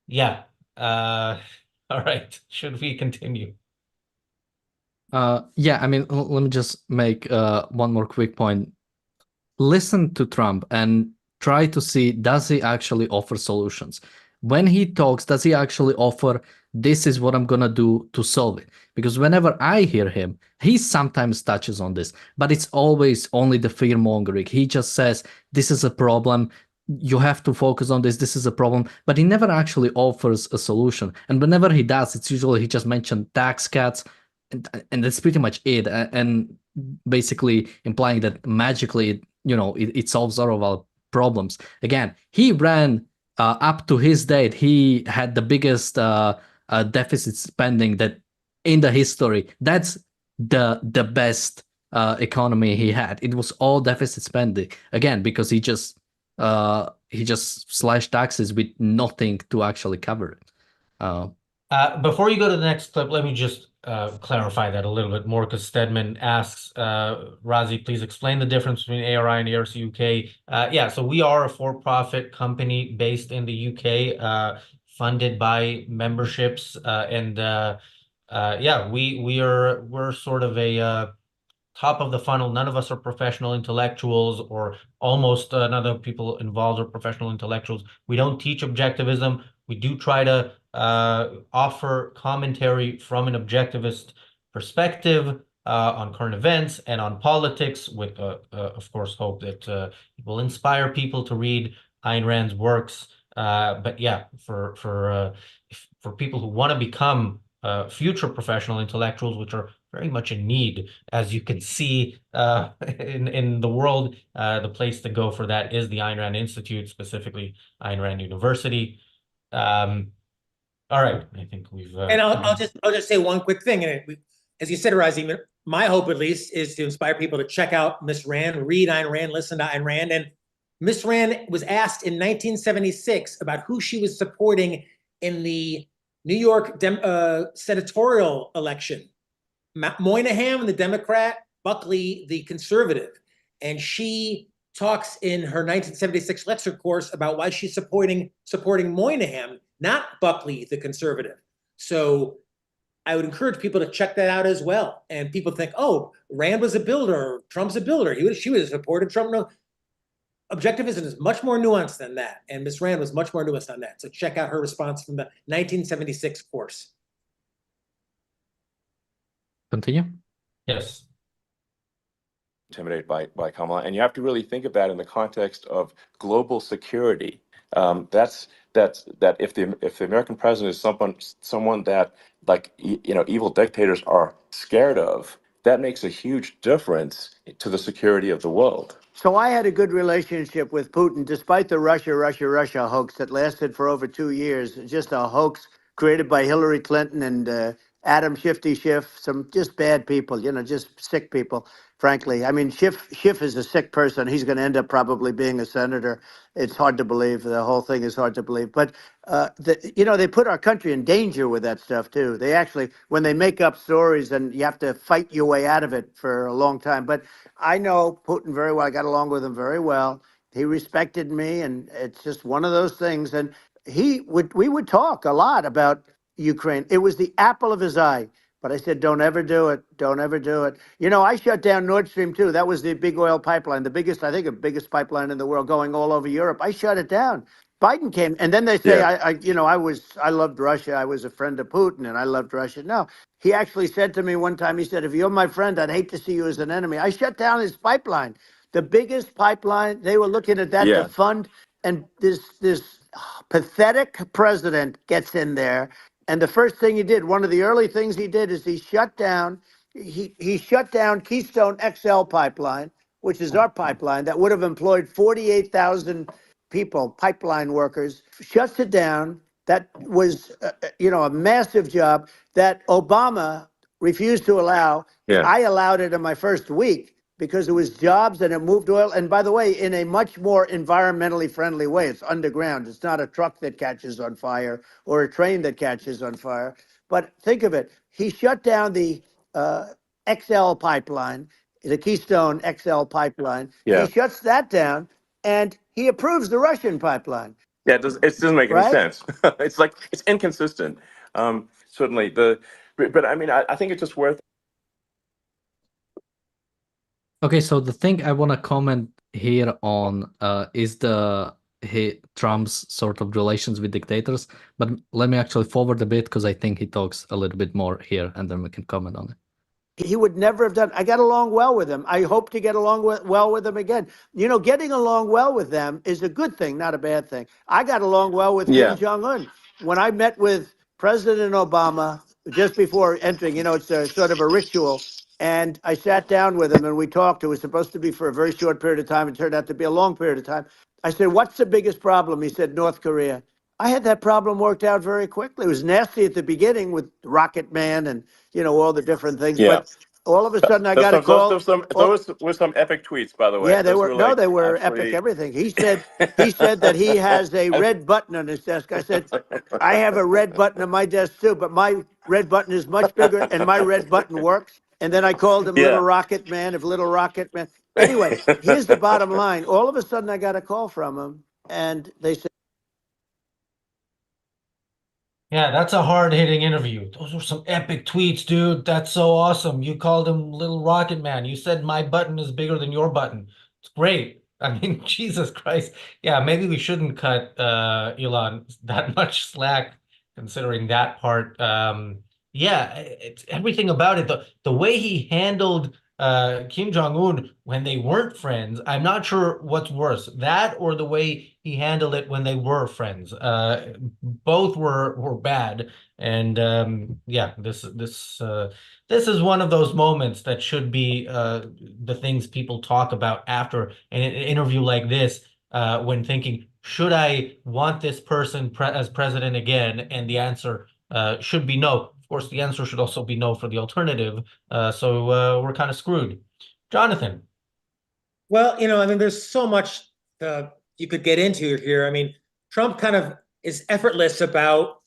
Speaker 1: yeah. All right. Should we continue?
Speaker 4: Yeah, I mean, let me just make one more quick point. Listen to Trump and try to see, does he actually offer solutions? When he talks, does he actually offer, this is what I'm gonna do to solve it? Because whenever I hear him, he sometimes touches on this, but it's always only the fear mongering. He just says, this is a problem, you have to focus on this, this is a problem, but he never actually offers a solution. And whenever he does, it's usually he just mentioned tax cuts, and that's pretty much it. And basically implying that magically, it solves all of our problems. Again, he ran up to his date, he had the biggest deficit spending that in the history. That's the best economy he had. It was all deficit spending, again, because he just slashed taxes with nothing to actually cover it.
Speaker 1: Before you go to the next clip, let me just clarify that a little bit more, because Stedman asks, Razi, please explain the difference between ARI and ARC UK. Yeah, so we are a for-profit company based in the UK, funded by memberships, and yeah, we're sort of a top of the funnel. None of us are professional intellectuals, or almost none of the people involved are professional intellectuals. We don't teach objectivism. We do try to offer commentary from an objectivist perspective on current events and on politics, with of course, hope that it will inspire people to read Ayn Rand's works. But yeah, for people who want to become future professional intellectuals, which are very much in need, as you can see in the world, the place to go for that is the Ayn Rand Institute, specifically Ayn Rand University. All right, I think we've.
Speaker 2: And I'll just say one quick thing, and as you said, Razi, my hope at least is to inspire people to check out Miss Rand, read Ayn Rand, listen to Ayn Rand. And Miss Rand was asked in 1976 about who she was supporting in the New York senatorial election. Moynihan, the Democrat, Buckley, the conservative. and she talks in her 1976 lecture course about why she's supporting Moynihan, not Buckley, the conservative. So I would encourage people to check that out as well. And people think, oh, Rand was a builder, Trump's a builder. She would have supported Trump. No, objectivism is much more nuanced than that. And Ms. Rand was much more nuanced on that. So check out her response from the 1976 course.
Speaker 4: Continue.
Speaker 1: Yes.
Speaker 6: Intimidated by Kamala, and you have to really think of that in the context of global security. That if the American president is someone that, like, evil dictators are scared of, that makes a huge difference to the security of the world.
Speaker 5: So I had a good relationship with Putin, despite the Russia hoax that lasted for over 2 years. Just a hoax created by Hillary Clinton and Adam Shifty Schiff, some just bad people, just sick people, frankly. I mean, Schiff is a sick person. He's going to end up probably being a senator. It's hard to believe. The whole thing is hard to believe. But, they put our country in danger with that stuff, too. They actually, when they make up stories, and you have to fight your way out of it for a long time. But I know Putin very well. I got along with him very well. He respected me, and it's just one of those things. And we would talk a lot about Ukraine. It was the apple of his eye. But I said, don't ever do it. Don't ever do it. I shut down Nord Stream 2. That was the big oil pipeline, the biggest pipeline in the world going all over Europe. I shut it down. Biden came, and then they say,
Speaker 6: Yeah.
Speaker 5: I loved Russia. I was a friend of Putin, and I loved Russia. No, he actually said to me one time, he said, if you're my friend, I'd hate to see you as an enemy. I shut down his pipeline, the biggest pipeline. They were looking at that to
Speaker 6: Yeah.
Speaker 5: fund, and this pathetic president gets in there. And the first thing he did, one of the early things he did, is he shut down Keystone XL pipeline, which is our pipeline that would have employed 48,000 people, pipeline workers, shuts it down. That was, a massive job that Obama refused to allow.
Speaker 6: Yeah.
Speaker 5: I allowed it in my first week because it was jobs and it moved oil. And by the way, in a much more environmentally friendly way. It's underground. It's not a truck that catches on fire or a train that catches on fire. But think of it. He shut down the XL pipeline, the Keystone XL pipeline.
Speaker 6: Yeah.
Speaker 5: He shuts that down and he approves the Russian pipeline.
Speaker 6: Yeah, it doesn't make any
Speaker 5: Right?
Speaker 6: sense. It's inconsistent. Certainly but I mean, I think it's just worth.
Speaker 4: Okay, so the thing I want to comment here on is Trump's sort of relations with dictators. But let me actually forward a bit because I think he talks a little bit more here, and then we can comment on it.
Speaker 5: He would never have done. I got along well with him. I hope to get along well with him again. Getting along well with them is a good thing, not a bad thing. I got along well with
Speaker 6: Yeah.
Speaker 5: Kim Jong-un. When I met with President Obama just before entering, it's a sort of a ritual. And I sat down with him and we talked. It was supposed to be for a very short period of time. It turned out to be a long period of time. I said, what's the biggest problem? He said, North Korea. I had that problem worked out very quickly. It was nasty at the beginning with Rocket Man and, all the different things.
Speaker 6: Yeah.
Speaker 5: But all of a sudden I got a call.
Speaker 6: Those were some epic tweets, by the way.
Speaker 5: Yeah, they
Speaker 6: Those
Speaker 5: were,
Speaker 6: like
Speaker 5: they were
Speaker 6: absolutely-
Speaker 5: epic everything. He said that he has a red button on his desk. I said, I have a red button on my desk too, but my red button is much bigger and my red button works. And then I called him
Speaker 6: Yeah.
Speaker 5: Little Rocket Man, Little Rocket Man. Anyway, here's the bottom line. All of a sudden I got a call from him and they said,
Speaker 1: Yeah, that's a hard-hitting interview. Those were some epic tweets, dude. That's so awesome. You called him Little Rocket Man. You said my button is bigger than your button. It's great. I mean, Jesus Christ. Yeah, maybe we shouldn't cut Elon that much slack considering that part. Yeah, it's everything about it. The way he handled Kim Jong-un when they weren't friends, I'm not sure what's worse, that or the way he handled it when they were friends. Both were bad, and yeah, this is one of those moments that should be the things people talk about after an interview like this, when thinking, should I want this person as president again? And the answer should be no. Of course, the answer should also be no for the alternative. So we're kind of screwed. Jonathan.
Speaker 2: Well, I mean, there's so much you could get into here. I mean, Trump kind of is effortless about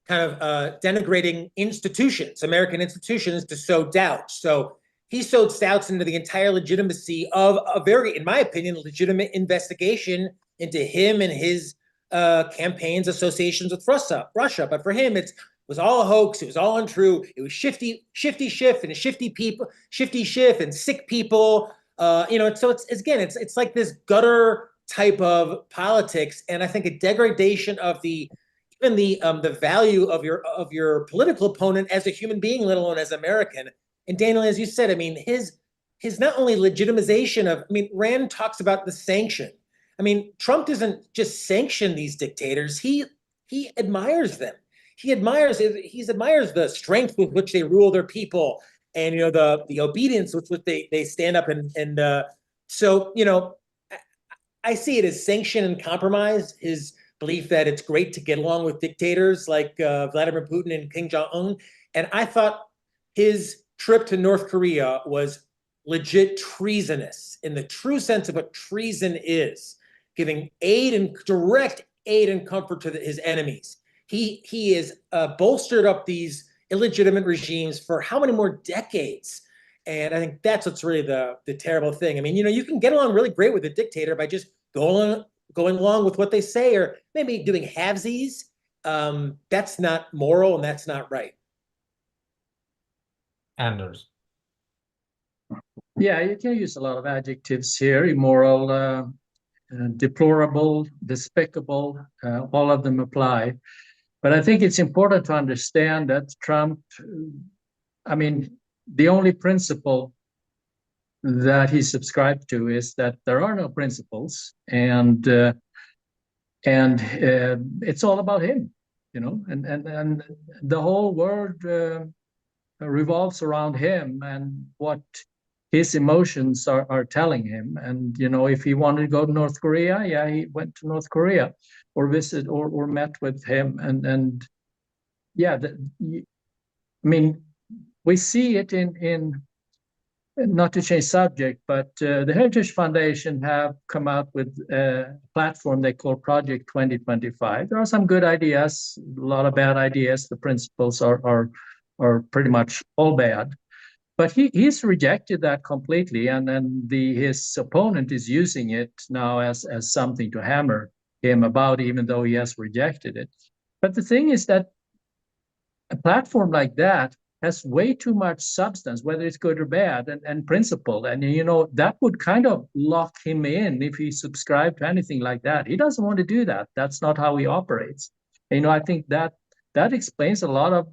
Speaker 2: denigrating institutions, American institutions, to sow doubt. So he sowed doubts into the entire legitimacy of a very, in my opinion, legitimate investigation into him and his campaigns, associations with Russia. But for him, it was all a hoax. It was all untrue. It was shifty Schiff and shifty people, shifty Schiff and sick people. So it's like this gutter type of politics, and I think a degradation of even the value of your political opponent as a human being, let alone as American. And Daniel, as you said, I mean, his not only legitimization of, I mean, Rand talks about the sanction. I mean, Trump doesn't just sanction these dictators; he admires them. He admires the strength with which they rule their people, and the obedience with which they stand up and so I see it as sanction and compromise. His belief that it's great to get along with dictators like Vladimir Putin and Kim Jong-un. And I thought his trip to North Korea was legit treasonous in the true sense of what treason is, giving direct aid and comfort to his enemies. He is bolstered up these illegitimate regimes for how many more decades? And I think that's what's really the terrible thing. I mean, you can get along really great with a dictator by just going along with what they say, or maybe doing halvesies. That's not moral and that's not right.
Speaker 1: Anders.
Speaker 3: Yeah, you can use a lot of adjectives here: immoral, deplorable, despicable. All of them apply. But I think it's important to understand that Trump, I mean, the only principle that he subscribed to is that there are no principles, and it's all about him, and the whole world revolves around him and what his emotions are telling him. And if he wanted to go to North Korea, yeah, he went to North Korea or visit or met with him, and yeah, I mean, we see it in not to change subject, but the Heritage Foundation have come out with a platform they call Project 2025. There are some good ideas, a lot of bad ideas. The principles are pretty much all bad. But he's rejected that completely, and then his opponent is using it now as something to hammer him about, even though he has rejected it. But the thing is that a platform like that has way too much substance, whether it's good or bad, and principle. And that would kind of lock him in if he subscribed to anything like that. He doesn't want to do that. That's not how he operates. I think that explains a lot of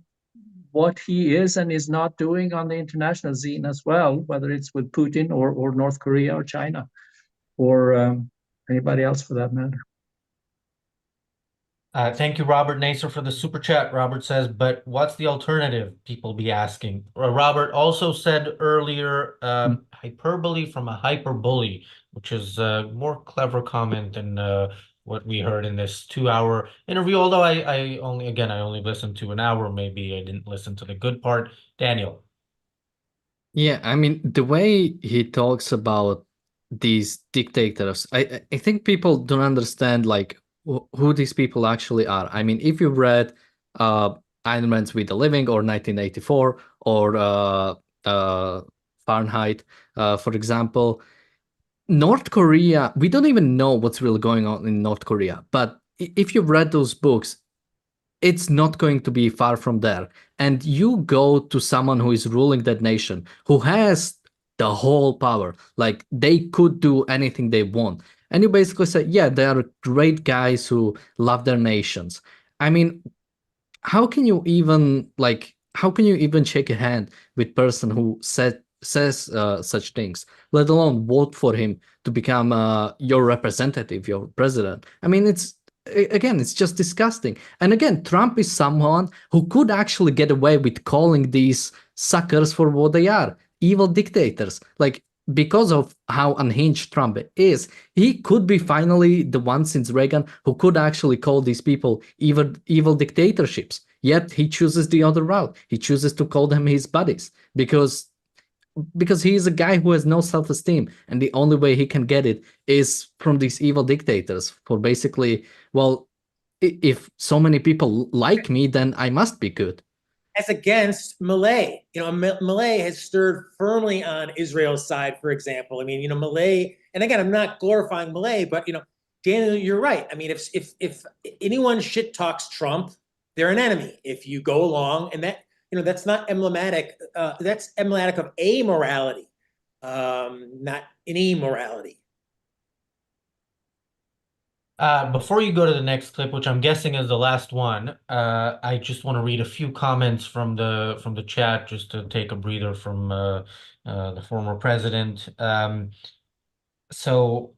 Speaker 3: what he is and is not doing on the international scene as well, whether it's with Putin or North Korea or China or anybody else for that matter.
Speaker 1: Thank you, Robert Naser, for the super chat. Robert says, but what's the alternative? People be asking. Robert also said earlier, hyperbole from a hyperbully, which is a more clever comment than what we heard in this 2-hour interview. Although I only listened to an hour. Maybe I didn't listen to the good part. Daniel.
Speaker 4: Yeah, I mean, the way he talks about these dictators, I think people don't understand like who these people actually are. I mean, if you read Ayn Rand's We the Living or 1984 or Fahrenheit, for example, North Korea, we don't even know what's really going on in North Korea. But if you've read those books, it's not going to be far from there. And you go to someone who is ruling that nation, who has the whole power, like they could do anything they want. And you basically say, yeah, they are great guys who love their nations. I mean, how can you even shake a hand with person who says such things, let alone vote for him to become your representative, your president? I mean, it's just disgusting. And again, Trump is someone who could actually get away with calling these suckers for what they are, evil dictators. Like, because of how unhinged Trump is, he could be finally the one since Reagan who could actually call these people evil dictatorships. Yet he chooses the other route. He chooses to call them his buddies because he is a guy who has no self-esteem, and the only way he can get it is from these evil dictators. For basically, well, if so many people like me, then I must be good.
Speaker 2: as against Milei. Milei has stirred firmly on Israel's side, for example. I mean, Milei, and again, I'm not glorifying Milei, but Daniel, you're right. I mean, if anyone shit talks Trump, they're an enemy. If you go along, and that's not emblematic. That's emblematic of amorality, not an immorality.
Speaker 1: Before you go to the next clip, which I'm guessing is the last one, I just want to read a few comments from the chat just to take a breather from the former president. So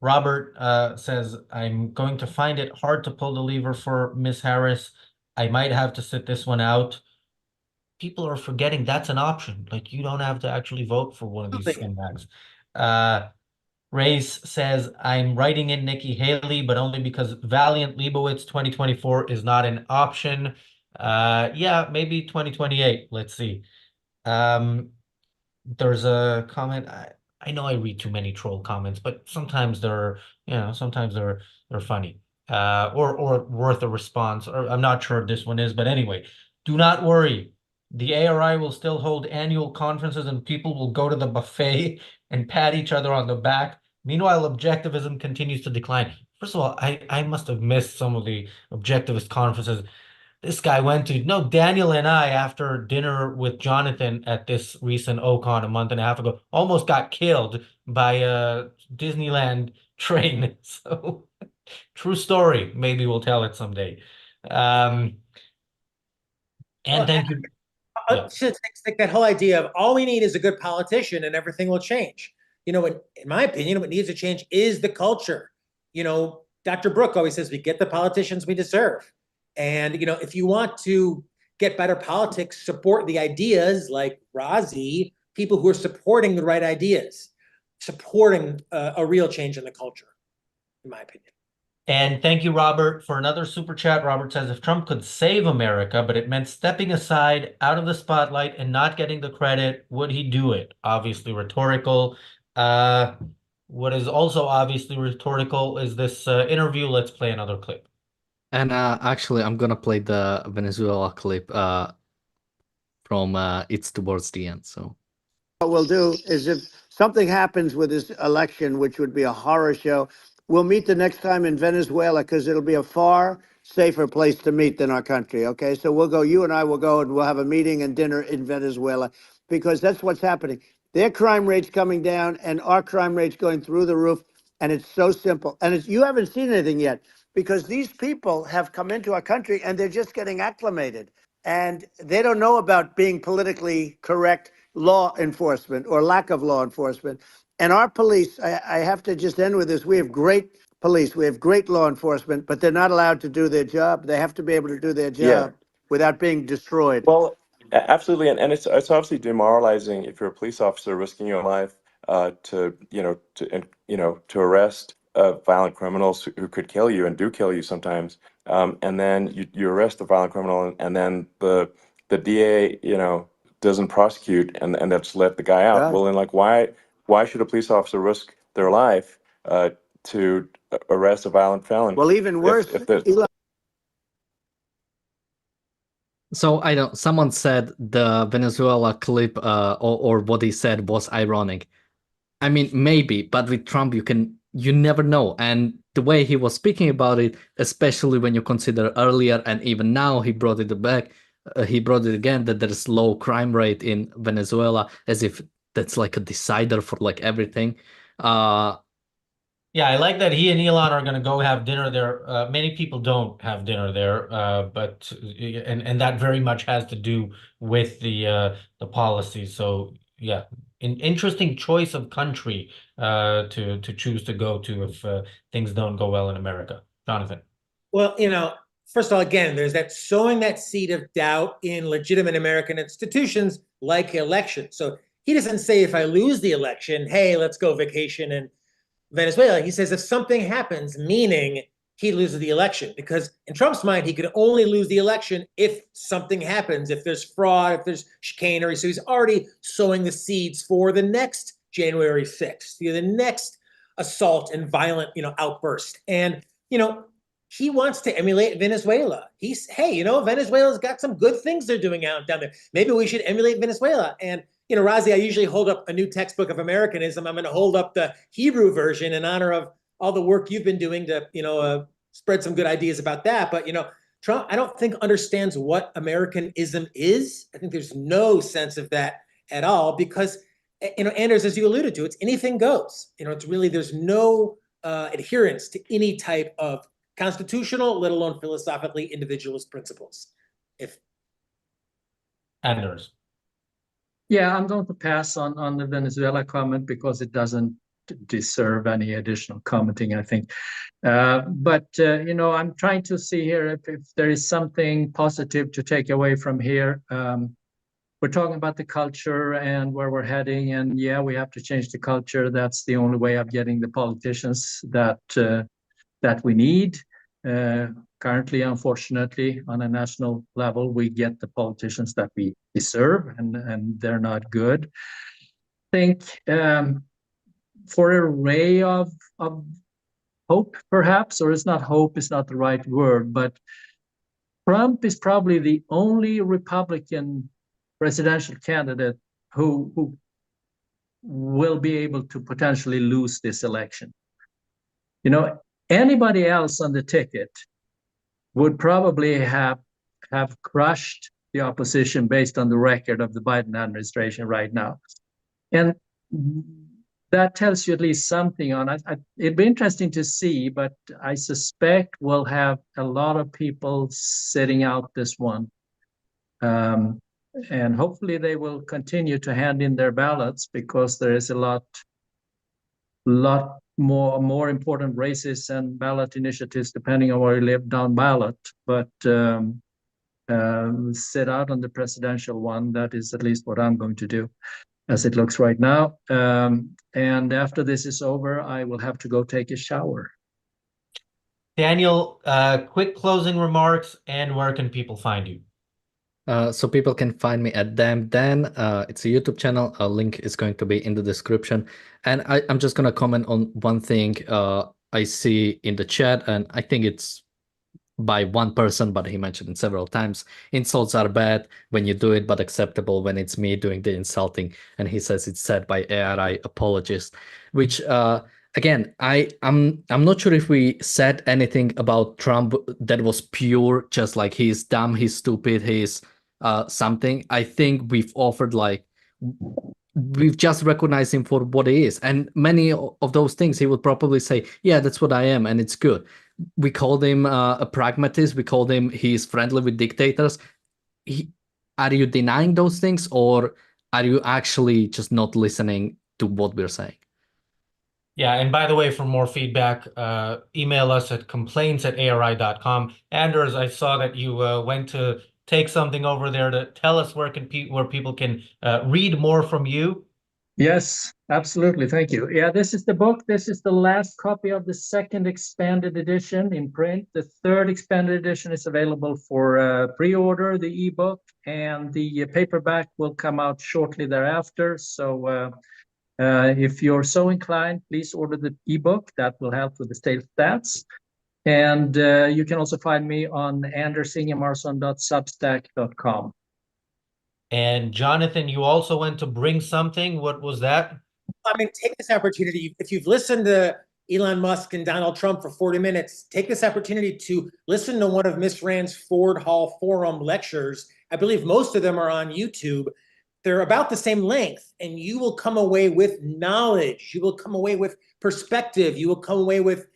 Speaker 1: Robert says, "I'm going to find it hard to pull the lever for Miss Harris. I might have to sit this one out." People are forgetting that's an option. Like, you don't have to actually vote for one of these scumbags. Race says, "I'm writing in Nikki Haley, but only because Valiant Leibowitz 2024 is not an option." Yeah, maybe 2028. Let's see. There's a comment. I know I read too many troll comments, but sometimes they're funny. Or worth a response. Or I'm not sure if this one is, but anyway, do not worry. The ARI will still hold annual conferences and people will go to the buffet and pat each other on the back. Meanwhile, objectivism continues to decline. First of all, I must have missed some of the objectivist conferences this guy went to. No, Daniel and I, after dinner with Jonathan at this recent Ocon a month and a half ago, almost got killed by a Disneyland train. So, true story. Maybe we'll tell it someday. And
Speaker 2: Well,
Speaker 1: thank you. Yeah.
Speaker 2: It's like that whole idea of all we need is a good politician and everything will change. In my opinion, what needs to change is the culture. Dr. Brooke always says we get the politicians we deserve. And, if you want to get better politics, support the ideas like Razi, people who are supporting the right ideas, supporting a real change in the culture, in my opinion.
Speaker 1: And thank you, Robert, for another super chat. Robert says, "If Trump could save America, but it meant stepping aside out of the spotlight and not getting the credit, would he do it?" Obviously rhetorical. What is also obviously rhetorical is this interview. Let's play another clip.
Speaker 4: And actually, I'm gonna play the Venezuela clip from It's Towards the End. So
Speaker 5: What we'll do is if something happens with this election, which would be a horror show, we'll meet the next time in Venezuela because it'll be a far safer place to meet than our country. Okay, so we'll go, you and I will go and we'll have a meeting and dinner in Venezuela because that's what's happening. Their crime rate's coming down and our crime rate's going through the roof. And it's so simple. And you haven't seen anything yet because these people have come into our country and they're just getting acclimated and they don't know about being politically correct law enforcement or lack of law enforcement. And our police, I have to just end with this. We have great police. We have great law enforcement, but they're not allowed to do their job. They have to be able to do their job without being destroyed.
Speaker 6: Well, absolutely, and it's obviously demoralizing if you're a police officer risking your life to arrest violent criminals who could kill you and do kill you sometimes, and then you arrest the violent criminal and then the DA doesn't prosecute and that's let the guy out.
Speaker 5: Yeah.
Speaker 6: Well, then why should a police officer risk their life to arrest a violent felon?
Speaker 5: Well, even worse, Elon.
Speaker 4: So I don't. Someone said the Venezuela clip, or what he said was ironic. I mean, maybe, but with Trump, you never know. And the way he was speaking about it, especially when you consider earlier and even now, he brought it back. He brought it again that there's low crime rate in Venezuela, as if that's like a decider for like everything.
Speaker 1: Yeah, I like that he and Elon are going to go have dinner there. Many people don't have dinner there, but that very much has to do with the policy. So yeah, an interesting choice of country to choose to go to if things don't go well in America. Jonathan.
Speaker 2: Well, first of all, again, there's that sowing that seed of doubt in legitimate American institutions like elections. So he doesn't say if I lose the election, hey, let's go vacation in Venezuela. He says if something happens, meaning he loses the election, because in Trump's mind, he could only lose the election if something happens, if there's fraud, if there's chicanery. So he's already sowing the seeds for the next January 6th, the next assault and violent, outburst. And, he wants to emulate Venezuela. He's, hey, you know, Venezuela's got some good things they're doing out down there. Maybe we should emulate Venezuela. And, you know, Razi, I usually hold up a new textbook of Americanism. I'm going to hold up the Hebrew version in honor of all the work you've been doing to, you know, spread some good ideas about that. But, you know, Trump, I don't think understands what Americanism is. I think there's no sense of that at all because, you know, Anders, as you alluded to, it's anything goes. You know, it's really, there's no adherence to any type of constitutional, let alone philosophically individualist principles. If
Speaker 1: Anders.
Speaker 3: Yeah, I'm going to pass on the Venezuela comment because it doesn't deserve any additional commenting, I think. But you know, I'm trying to see here if there is something positive to take away from here. We're talking about the culture and where we're heading, and yeah, we have to change the culture. That's the only way of getting the politicians that we need. Currently, unfortunately, on a national level, we get the politicians that we deserve, and they're not good. I think for a ray of hope, perhaps, or it's not hope, it's not the right word, but Trump is probably the only Republican presidential candidate who will be able to potentially lose this election. You know, anybody else on the ticket would probably have crushed the opposition based on the record of the Biden administration right now. And that tells you at least something on it. It'd be interesting to see, but I suspect we'll have a lot of people sitting out this one. And hopefully they will continue to hand in their ballots because there is a lot more important races and ballot initiatives depending on where you live down ballot. But sit out on the presidential one, that is at least what I'm going to do as it looks right now. And after this is over, I will have to go take a shower.
Speaker 1: Daniel, quick closing remarks, and where can people find you?
Speaker 4: So people can find me at Damn Dan. It's a YouTube channel. A link is going to be in the description. And I'm just going to comment on one thing I see in the chat, and I think it's by one person, but he mentioned it several times. Insults are bad when you do it, but acceptable when it's me doing the insulting. And he says it's said by ARI apologists, which again, I'm not sure if we said anything about Trump that was pure, just like he's dumb, he's stupid, he's something. I think we've offered we've just recognized him for what he is. And many of those things he would probably say, yeah, that's what I am, and it's good. We called him a pragmatist. We called him he's friendly with dictators. Are you denying those things, or are you actually just not listening to what we're saying?
Speaker 1: Yeah, and by the way, for more feedback, email us at complaints@ari.com. Anders, I saw that you went to take something over there to tell us where people can read more from you.
Speaker 3: Yes, absolutely. Thank you. Yeah, this is the book. This is the last copy of the second expanded edition in print. The third expanded edition is available for pre-order, the ebook, and the paperback will come out shortly thereafter. So if you're so inclined, please order the ebook. That will help with the sales stats. And you can also find me on andersingemarson.substack.com.
Speaker 1: And Jonathan, you also went to bring something. What was that?
Speaker 2: I mean, take this opportunity. If you've listened to Elon Musk and Donald Trump for 40 minutes, take this opportunity to listen to one of Miss Rand's Ford Hall Forum lectures. I believe most of them are on YouTube. They're about the same length, and you will come away with knowledge. You will come away with perspective. You will come away with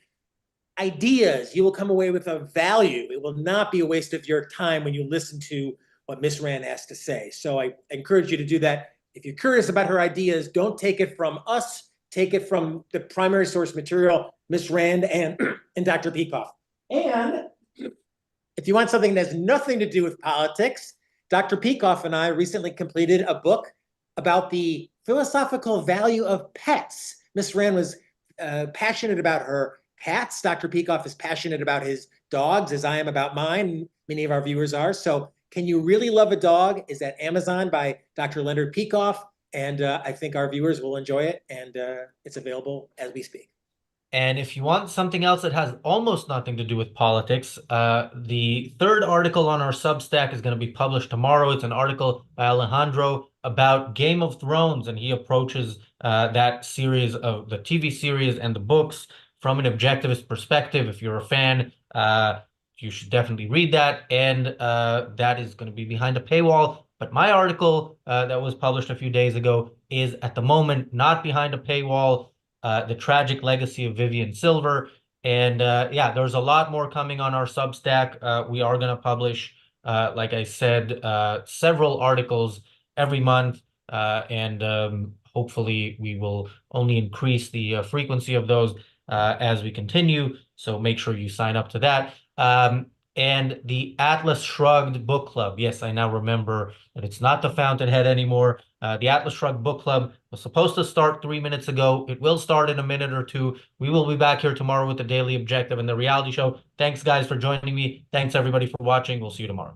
Speaker 2: ideas. You will come away with a value. It will not be a waste of your time when you listen to what Miss Rand has to say. So I encourage you to do that. If you're curious about her ideas, don't take it from us. Take it from the primary source material, Miss Rand and Dr. Peikoff. And if you want something that has nothing to do with politics, Dr. Peikoff and I recently completed a book about the philosophical value of pets. Miss Rand was passionate about her cats. Dr. Peikoff is passionate about his dogs, as I am about mine. Many of our viewers are. So Can You Really Love a Dog is at Amazon by Dr. Leonard Peikoff. And I think our viewers will enjoy it. And it's available as we speak.
Speaker 1: And if you want something else that has almost nothing to do with politics, the third article on our Substack is going to be published tomorrow. It's an article by Alejandro about Game of Thrones, and he approaches that series of the TV series and the books from an objectivist perspective. If you're a fan, you should definitely read that. And that is going to be behind a paywall. But my article that was published a few days ago is at the moment not behind a paywall. The Tragic Legacy of Vivian Silver. And yeah, there's a lot more coming on our Substack. We are going to publish, like I said, several articles every month. And hopefully we will only increase the frequency of those as we continue. So make sure you sign up to that. And the Atlas Shrugged Book Club. Yes, I now remember that it's not the Fountainhead anymore. The Atlas Shrugged Book Club was supposed to start 3 minutes ago. It will start in a minute or two. We will be back here tomorrow with the Daily Objective and the reality show. Thanks, guys, for joining me. Thanks, everybody, for watching. We'll see you tomorrow.